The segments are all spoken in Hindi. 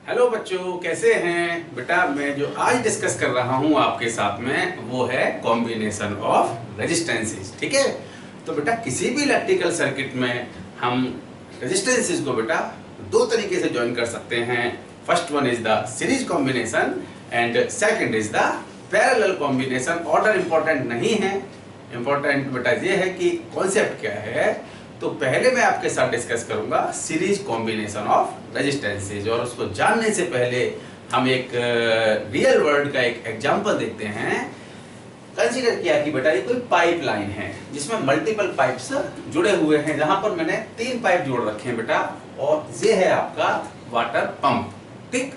हेलो बच्चों, कैसे हैं बेटा। मैं जो आज डिस्कस कर रहा हूं आपके साथ में वो है कॉम्बिनेशन ऑफ रेजिस्टेंसेस। ठीक है, तो बेटा किसी भी इलेक्ट्रिकल सर्किट में हम रेजिस्टेंसेस को बेटा दो तरीके से ज्वाइन कर सकते हैं। First one is the series combination and second is the parallel combination. Order important नहीं है, इंपॉर्टेंट बेटा ये है कि कॉन्सेप्ट क्या है। तो पहले मैं आपके साथ डिस्कस करूंगा सीरीज कॉम्बिनेशन ऑफ रेजिस्टेंसेज, और उसको जानने से पहले हम एक रियल वर्ल्ड का एक एग्जांपल देखते हैं। कंसीडर किया कि बेटा ये कोई पाइपलाइन है जिसमें मल्टीपल पाइप्स जुड़े हुए हैं, जहां पर मैंने 3 पाइप जोड़ रखे हैं बेटा, और ये है आपका वाटर पंप। ठीक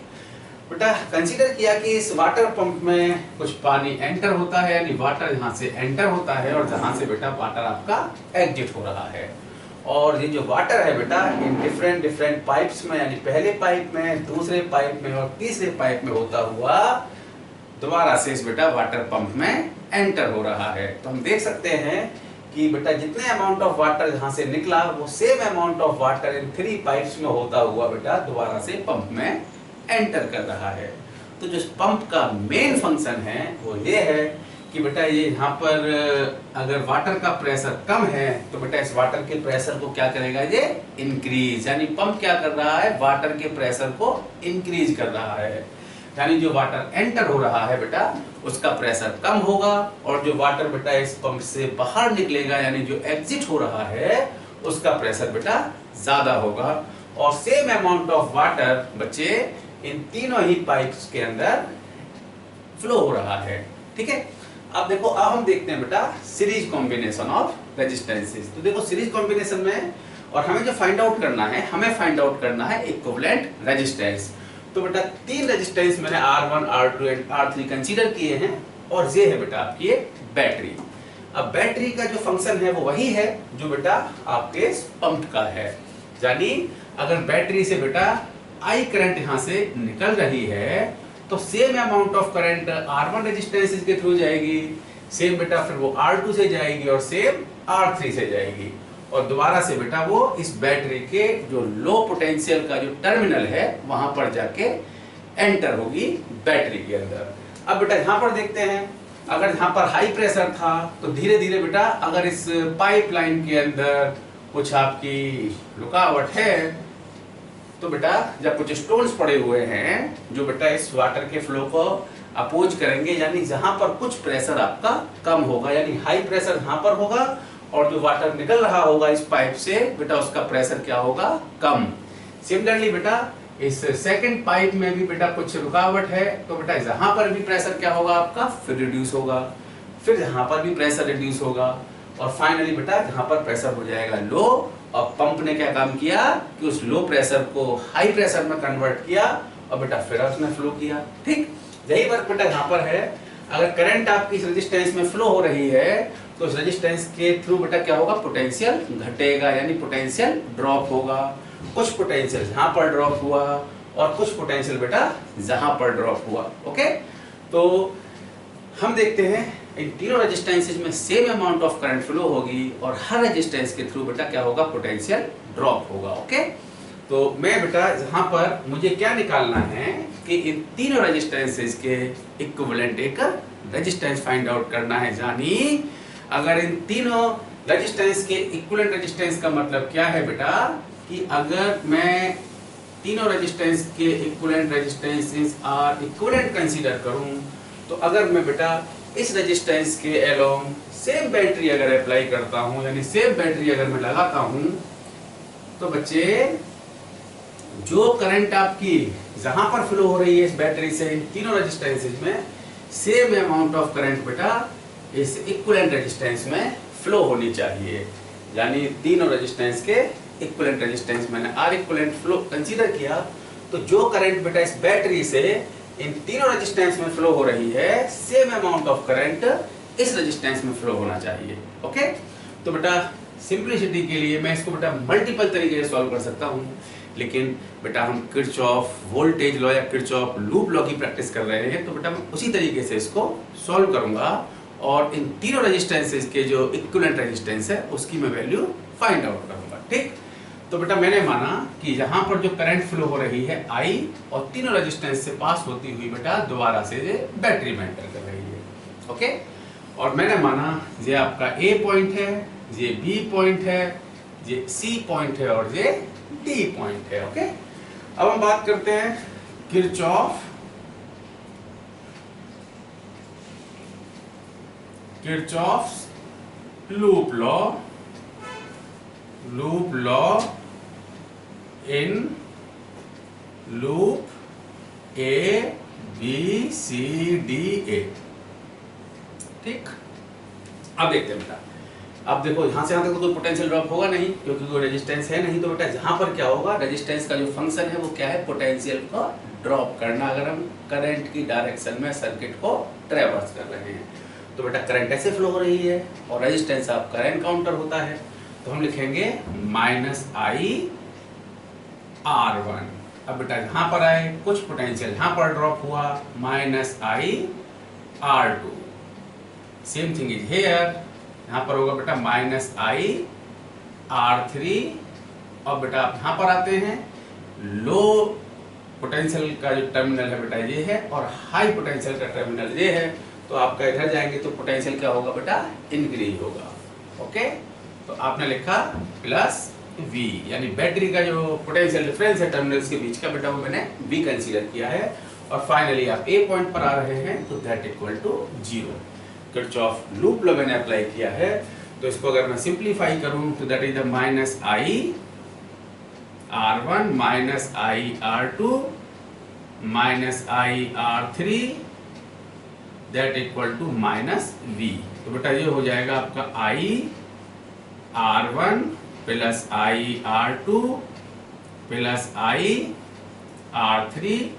बेटा, कंसीडर किया कि इस वाटर पंप में कुछ पानी एंटर होता है, यानी वाटर यहाँ से एंटर होता है और जहां से बेटा वाटर आपका एग्जिट हो रहा है। और ये जो वाटर है बेटा इन डिफरेंट पाइप्स में, यानी पहले पाइप में, दूसरे पाइप में और तीसरे पाइप में होता हुआ दोबारा से इस बेटा वाटर पंप में एंटर हो रहा है। तो हम देख सकते हैं कि बेटा जितने अमाउंट ऑफ वाटर यहाँ से निकला वो same amount of water in 3 pipes में होता हुआ बेटा दोबारा से पंप में एंटर कर रहा है। तो जो पंप का मेन फंक्शन है वो ये है कि बेटा ये यहाँ पर अगर वाटर का प्रेशर कम है तो बेटा इस वाटर के प्रेशर को क्या करेगा, ये इंक्रीज, यानी पंप क्या कर रहा है, वाटर के प्रेशर को इंक्रीज कर रहा है। यानी जो वाटर एंटर हो रहा है बेटा उसका प्रेशर कम होगा, और जो वाटर बेटा इस पंप से बाहर निकलेगा यानी जो एग्जिट हो रहा है उसका प्रेशर बेटा ज्यादा होगा। और सेम अमाउंट ऑफ वाटर बच्चे इन तीनों ही पाइप्स के अंदर फ्लो हो रहा है। ठीक है, अब देखो, अब हम देखते हैं बेटा सीरीज कॉम्बिनेशन ऑफ रेजिस्टेंसेस। तो देखो सीरीज कॉम्बिनेशन में और हमें जो फाइंड आउट करना है, हमें फाइंड आउट करना है इक्विवेलेंट रेजिस्टेंस। तो बेटा 3 रेजिस्टेंस मैंने R1, R2 and R3 consider किए हैं, और ये है बेटा आपकी एक बैटरी। अब बैटरी का जो फंक्शन है वो वही है जो बेटा आपके पंप का है। यानी अगर बैटरी से बेटा आई करंट यहां से निकल रही है तो same amount of current R1 resistance के थ्रू जाएगी, सेम बेटा फिर वो R2 से जाएगी और सेम R3 से जाएगी, और दोबारा से बेटा वो इस बैटरी के जो लो पोटेंशियल का जो टर्मिनल है वहां पर जाके एंटर होगी बैटरी के अंदर। अब बेटा यहाँ पर देखते हैं, अगर यहाँ पर हाई प्रेशर था तो धीरे धीरे बेटा अगर इस पाइपलाइन के अंदर कुछ आपकी रुकावट है तो बेटा जब कुछ स्टोन्स पड़े हुए हैं जो बेटा इस वाटर के फ्लो को अपोज करेंगे, यानी जहां पर कुछ प्रेशर आपका कम होगा, यानी हाई प्रेशर यहां पर होगा, और जो वाटर निकल रहा होगा इस पाइप से बेटा उसका प्रेशर क्या होगा, कम। सिमिलरली बेटा इस सेकंड पाइप में भी बेटा कुछ रुकावट है तो बेटा जहां पर भी प्रेशर क्या होगा आपका, फिर रिड्यूस होगा, फिर जहां पर भी प्रेशर रिड्यूस होगा, और फाइनली बेटा जहां पर प्रेशर हो जाएगा लो, और पंप ने क्या काम किया कि उस लो प्रेशर को हाई प्रेशर में कन्वर्ट किया और बेटा फिर उसने फ्लो किया। ठीक, यही बात बेटा यहाँ पर है। अगर करंट आपकी इस रेजिस्टेंस में फ्लो हो रही है तो इस रेजिस्टेंस के थ्रू बेटा क्या होगा, पोटेंशियल घटेगा, यानी पोटेंशियल ड्रॉप होगा। कुछ पोटेंशियल यहाँ पर ड्रॉप हुआ और कुछ पोटेंशियल बेटा जहां पर ड्रॉप हुआ। ओके, तो हम देखते हैं इन तीनों रेजिस्टेंसेज में same amount of current flow होगी और हर रेजिस्टेंस के थ्रू बेटा क्या होगा, पोटेंशियल ड्रॉप होगा। ओके, तो मैं बेटा जहां पर मुझे क्या निकालना है कि इन तीनों रेजिस्टेंसेज के इक्विवेलेंट एक रेजिस्टेंस फाइंड आउट करना है। यानी अगर इन तीनों रेजिस्टेंस के इक्विवेलेंट रेजिस्टेंस का मतलब क्या है बेटा, कि अगर मैं तीनों रेजिस्टेंस के equivalent resistances are equivalent consider करूं, तो अगर मैं बेटा इस रेजिस्टेंस के अलोंग सेम बैटरी अगर अप्लाई करता हूं, यानी सेम बैटरी अगर मैं लगाता हूं, तो बच्चे जो करंट आपकी जहां पर फ्लो हो रही है इस बैटरी से इन तीनों रेजिस्टेंसेस में, सेम अमाउंट ऑफ करंट बेटा इस इक्विवेलेंट रेजिस्टेंस में फ्लो होनी चाहिए। यानी तीनों रेजिस्टेंस के इक्विवेलेंट रेजिस्टेंस मैंने आर इक्विवेलेंट फ्लो कंसीडर किया, तो जो करंट बेटा इस बैटरी से इन तीनों रेजिस्टेंस में फ्लो हो रही है, सेम अमाउंट ऑफ करंट इस रेजिस्टेंस में फ्लो होना चाहिए। ओके, तो बेटा सिंपलिसिटी के लिए मैं इसको बेटा मल्टीपल तरीके से सॉल्व कर सकता हूं, लेकिन बेटा हम किरचॉफ वोल्टेज लॉ या किरचॉफ लूप लॉ की प्रैक्टिस कर रहे हैं, तो बेटा मैं उसी तरीके से इसको सॉल्व करूंगा और इन तीनों रेजिस्टेंसेस के जो इक्विवेलेंट रेजिस्टेंस है उसकी मैं वैल्यू फाइंड आउट करूंगा। ठीक, तो बेटा मैंने माना कि यहाँ पर जो करंट फ्लो हो रही है I और तीनों रेजिस्टेंस से पास होती हुई बेटा दोबारा से ये बैटरी में एंटर कर रही है। ओके, और मैंने माना ये आपका A पॉइंट है, ये B पॉइंट है, ये C पॉइंट है और ये D पॉइंट है। ओके, अब हम बात करते हैं Kirchhoff's loop law in loop A B C D A। ठीक, अब देखते हैं बेटा, अब देखो यहां से यहां तक तो कोई पोटेंशियल ड्रॉप होगा नहीं क्योंकि कोई रेजिस्टेंस है नहीं। तो बेटा यहाँ पर क्या होगा, रेजिस्टेंस का जो फंक्शन है वो क्या है, पोटेंशियल को ड्रॉप करना, अगर हम करंट की डायरेक्शन में सर्किट को ट्रेवर्स कर रहे हैं। तो बेटा करंट ऐसे फ्लो हो रही है और रेजिस्टेंस आपका एनकाउंटर होता है, तो हम लिखेंगे -IR1। अब बेटा यहाँ पर आए, कुछ पोटेंशियल यहाँ पर ड्रॉप हुआ, -IR2। Same thing is here, यहाँ पर होगा बेटा -IR3। और बेटा आप यहाँ पर आते हैं, लो पोटेंशियल का जो टर्मिनल है बेटा ये है और हाई पोटेंशियल का टर्मिनल ये है। तो आपका इधर जाएंगे तो पोटेंशियल क्या होगा बेटा, इंक्रीज होगा। ओके, तो आपने लिखा +V, यानी बैटरी का जो पोटेंशियल डिफरेंस है टर्मिनल्स के बीच का बेटा वो मैंने V कंसीडर किया है। और फाइनली आप A पॉइंट पर आ रहे हैं तो that equal to 0। Kirchhoff loop law मैंने अप्लाई किया है, तो इसको अगर मैं सिंप्लीफाई करूं तो that is the -IR1 -IR2 -IR3 that equal to -V। तो बेटा ये हो जाएगा आपका IR1 + IR2 + IR3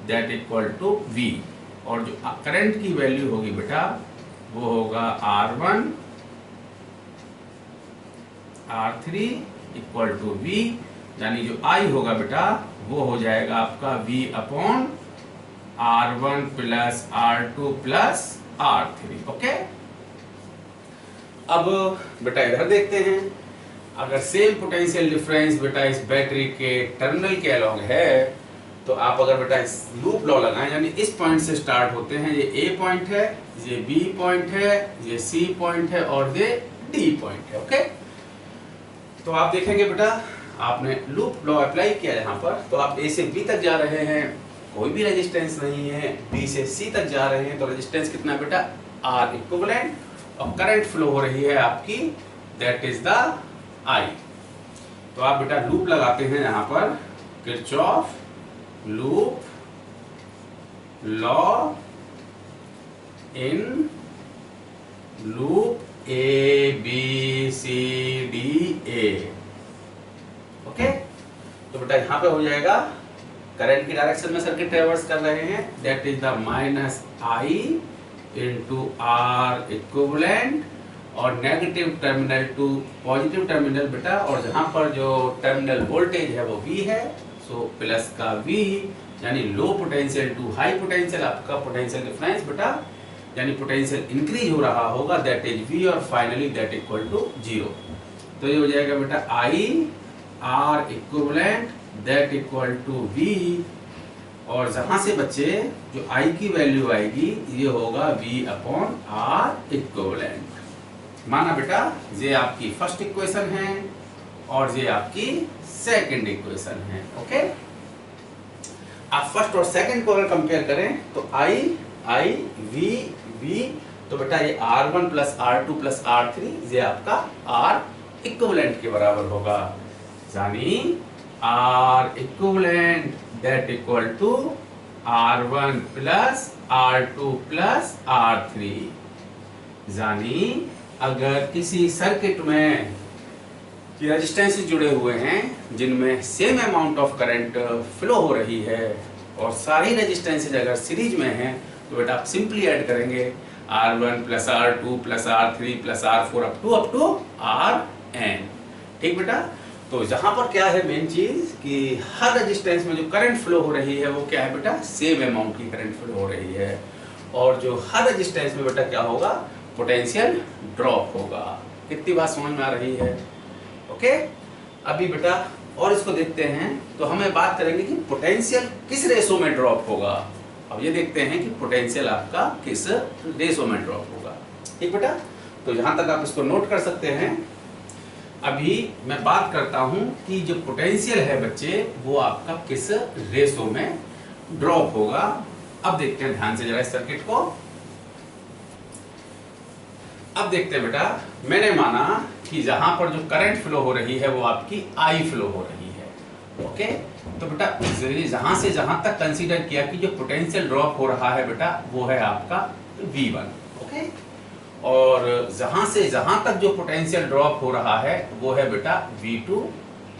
that equal to V। और जो करंट की वैल्यू होगी बेटा वो होगा R1 R3 equal to V, यानी जो I होगा बेटा वो हो जाएगा आपका V/R1 + R2 + R3। ओके, अब बेटा इधर देखते हैं, अगर सेम पोटेंशियल डिफरेंस बेटा इस बैटरी के टर्मिनल के अलॉन्ग है तो आप अगर बेटा इस लूप लॉ लगाएं, यानी इस पॉइंट से स्टार्ट होते हैं, ये A पॉइंट है, ये B पॉइंट है, ये C पॉइंट है और ये D पॉइंट है। ओके, तो आप देखेंगे बेटा आपने लूप लॉ अप्लाई किया यहाँ पर, तो आप A से B तक जा रहे हैं, कोई भी रेजिस्टेंस नहीं है, B से C तक जा रहे हैं तो रेजिस्टेंस कितना है बेटा, R इक्विवेलेंट, और करंट फ्लो हो रही है आपकी, दैट इज द I। तो आप बेटा लूप लगाते हैं यहाँ पर, Kirchhoff loop law in loop A B C D A। Okay, तो बेटा यहाँ पे हो जाएगा, करंट की डायरेक्शन में सर्किट ट्रेवर्स कर रहे हैं, that is the -I × R equivalent, और negative terminal to positive terminal बेटा, और जहां पर जो टर्मिनल वोल्टेज है वो V है, सो प्लस का V, यानी low potential to high potential, आपका पोटेंशियल डिफरेंस बेटा यानी पोटेंशियल इंक्रीज हो रहा होगा, दैट इज V, और फाइनली दैट इक्वल टू 0। तो ये हो जाएगा बेटा IR equivalent that equal to V, और जहां से बच्चे जो I की वैल्यू आएगी ये होगा V/R इक्विवेलेंट। माना बेटा ये आपकी फर्स्ट इक्वेशन है और ये आपकी सेकंड इक्वेशन है। ओके, आप फर्स्ट और सेकंड को अगर कंपेयर करें तो I V V, तो बेटा ये R1 + R2 + R3 ये आपका R इक्विवेलेंट के बराबर होगा, यानी R equivalent that equal to R1 + R2 + R3। यानी अगर किसी सर्किट में रेजिस्टेंस जुड़े हुए हैं जिनमें same amount of current flow हो रही है और सारी रेजिस्टेंसेज अगर सीरीज में हैं तो बेटा आप सिंपली ऐड करेंगे R1 + R2 + R3 + R4 up to Rn। ठीक बेटा, तो यहाँ पर क्या है मेन चीज कि हर रेजिस्टेंस में जो करंट फ्लो हो रही है वो क्या है बेटा, सेम अमाउंट की करंट फ्लो हो रही है, और जो हर रेजिस्टेंस में बेटा क्या होगा, पोटेंशियल ड्रॉप होगा। कितनी बात समझ में आ रही है? ओके, अभी बेटा और इसको देखते हैं तो हमें बात करेंगे कि पोटेंशियल किस रेशो में ड्रॉप होगा। अब ये देखते हैं कि पोटेंशियल आपका किस रेशो में ड्रॉप होगा। ठीक बेटा, तो यहाँ तक आप इसको नोट कर सकते हैं। अभी मैं बात करता हूं कि जो पोटेंशियल है बच्चे वो आपका किस रेशो में ड्रॉप होगा। अब देखते हैं ध्यान से जरा इस सर्किट को। अब देखते हैं बेटा, मैंने माना कि जहां पर जो करंट फ्लो हो रही है वो आपकी आई फ्लो हो रही है। ओके, तो बेटा जहां से जहां तक कंसीडर किया कि जो पोटेंशियल ड्रॉप हो रहा है बेटा वो है आपका V1। ओके, और जहां से जहां तक जो पोटेंशियल ड्रॉप हो रहा है वो है बेटा V2,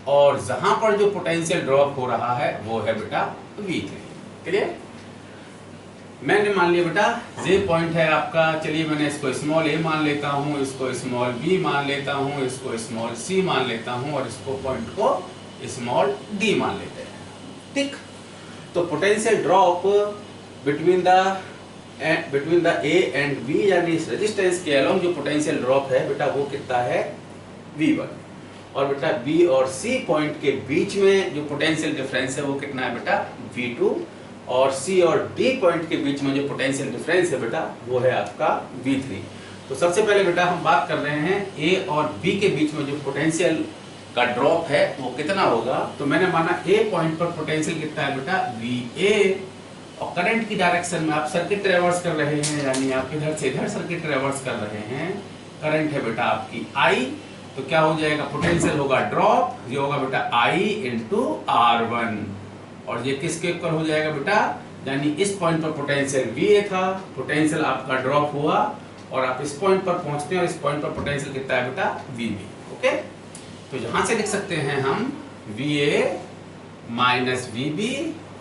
और जहां पर जो पोटेंशियल ड्रॉप हो रहा है वो है बेटा V3। क्लियर? मैंने मान लिया बेटा जे पॉइंट है आपका, चलिए मैंने इसको स्मॉल a मान लेता हूं, इसको स्मॉल b मान लेता हूं, इसको स्मॉल c मान लेता हूं, और इसको पॉइंट को स्मॉल d मान लेते हैं। ठीक, तो potential drop between the a and b, यानी इस रेजिस्टेंस के अलोंग जो पोटेंशियल ड्रॉप है बेटा वो कितना है V1, और बेटा b और c पॉइंट के बीच में जो पोटेंशियल डिफरेंस है वो कितना है बेटा V2, और C और D पॉइंट के बीच में जो पोटेंशियल डिफरेंस है बेटा वो है आपका V3। तो सबसे पहले बेटा हम बात कर रहे हैं A और B के बीच में जो पोटेंशियल का ड्रॉप है वो कितना होगा। तो मैंने माना A पॉइंट पर पोटेंशियल कितना है बेटा VA, और करंट की डायरेक्शन में आप सर्किट ट्रेवर्स कर रहे हैं, यानी आप इधर से इधर सर्किट ट्रेवर्स कर रहे हैं। करंट है बेटा आपकी I, तो क्या हो जाएगा, पोटेंशियल होगा ड्रॉप, ये होगा बेटा I इंटू R1, और ये किसके इक्वल हो जाएगा बेटा, यानी इस पॉइंट पर पोटेंशियल VA था, पोटेंशियल आपका ड्रॉप हुआ और आप इस पॉइंट पर पहुंचते हैं, और इस पॉइंट पर पोटेंशियल कितना है बेटा VB। ओके, तो यहां से लिख सकते हैं हम VA माइनस VB,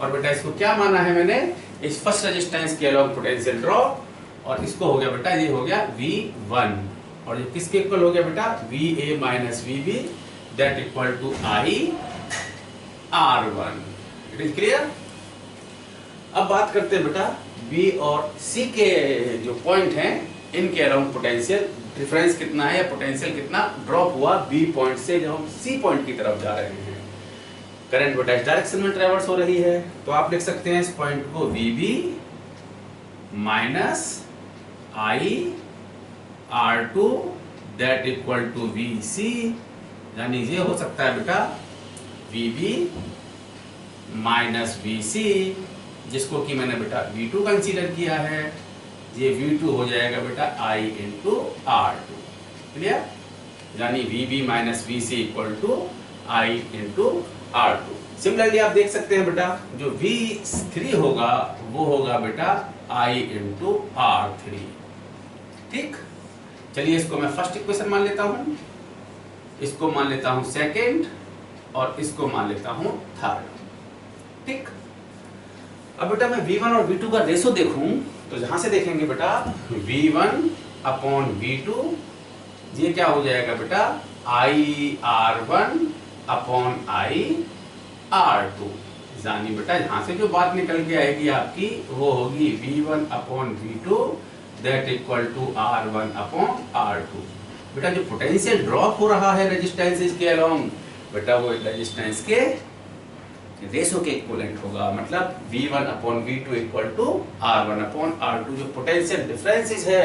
और बेटा इसको क्या माना है मैंने, इस फर्स्ट रेजिस्टेंस के अलोंग पोटेंशियल ड्रॉप, और इसको हो गया बेटा, ये हो गया V1, और ये किसके इक्वल हो गया बेटा VA minus VB, that equal to I R1। It is clear? अब बात करते हैं बेटा B और C के जो पॉइंट हैं इनके अराउंड पोटेंशियल डिफरेंस कितना है, या पोटेंशियल कितना ड्रॉप हुआ B पॉइंट से जब हम C पॉइंट की तरफ जा रहे हैं। करंट बेटा इस डायरेक्शन में ट्रेवर्स हो रही है, तो आप लिख सकते हैं इस पॉइंट को VB minus I R2 that equal to VC, यानी ये हो सकता है बेटा VB माइनस VC, जिसको कि मैंने बेटा V2 कंसीडर किया है, ये V2 हो जाएगा बेटा I इंटू R2। क्लियर? यानी VB minus VC equal to I into R2। Similarly आप देख सकते हैं बेटा जो V3 होगा वो होगा बेटा I इंटू R3। ठीक, चलिए इसको मैं फर्स्ट इक्वेशन मान लेता हूं, इसको मान लेता हूं सेकेंड, और इसको मान लेता हूं थर्ड। ठीक, अब बेटा मैं V1 और V2 का रेशो देखूं तो जहां से देखेंगे बेटा V1 अपॉन V2, ये क्या हो जाएगा बेटा I R1 upon I R2, यानी बेटा यहां से जो बात निकल के आएगी आपकी वो होगी V1 upon V2 that equal to R1 upon R2। बेटा जो पोटेंशियल ड्रॉप हो रहा है रेजिस्टेंस के अलोंग बेटा वो रेजिस्टेंस के रेशो के इक्विवेलेंट होगा, मतलब V1 upon V2 equal to R1 upon R2। जो पोटेंशियल डिफरेंसेस है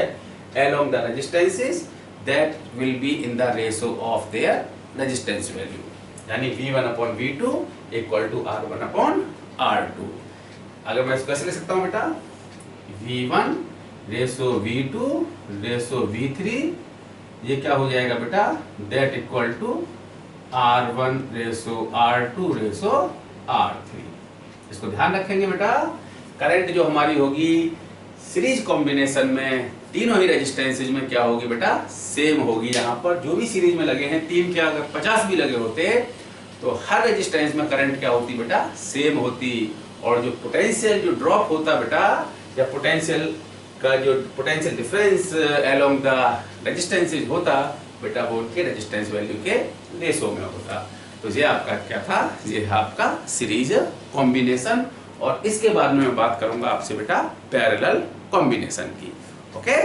along the resistances that will be in the ratio of their resistance value, यानी V1 upon V2 equal to R1 upon R2। अगर मैं इसको कैसे लिख सकता हूँ बेटा, V1 ratio V2 ratio V3, ये क्या हो जाएगा बेटा that equal to R1 ratio R2 ratio R3। इसको ध्यान रखेंगे बेटा, करंट जो हमारी होगी सीरीज कॉम्बिनेशन में तीनों ही रेजिस्टेंसेज में क्या होगी बेटा सेम होगी। यहाँ पर जो भी सीरीज में लगे हैं तीन क्या अगर 50 भी लगे होते तो हर रेजिस्टेंस में करंट क्या होती बेटा सेम होती, और जो पोटेंशियल जो ड्रॉप होता बेटा या पोटेंशियल का जो potential difference along the resistances होता बेटा वो उनके रेजिस्टेंस वैल्यू के रेशो में होता। तो ये आपका क्या था, ये आपका सीरीज कॉम्बिनेशन, और इसके बाद में मैं बात करूंगा आपसे बेटा पैरेलल कॉम्बिनेशन की। ओके।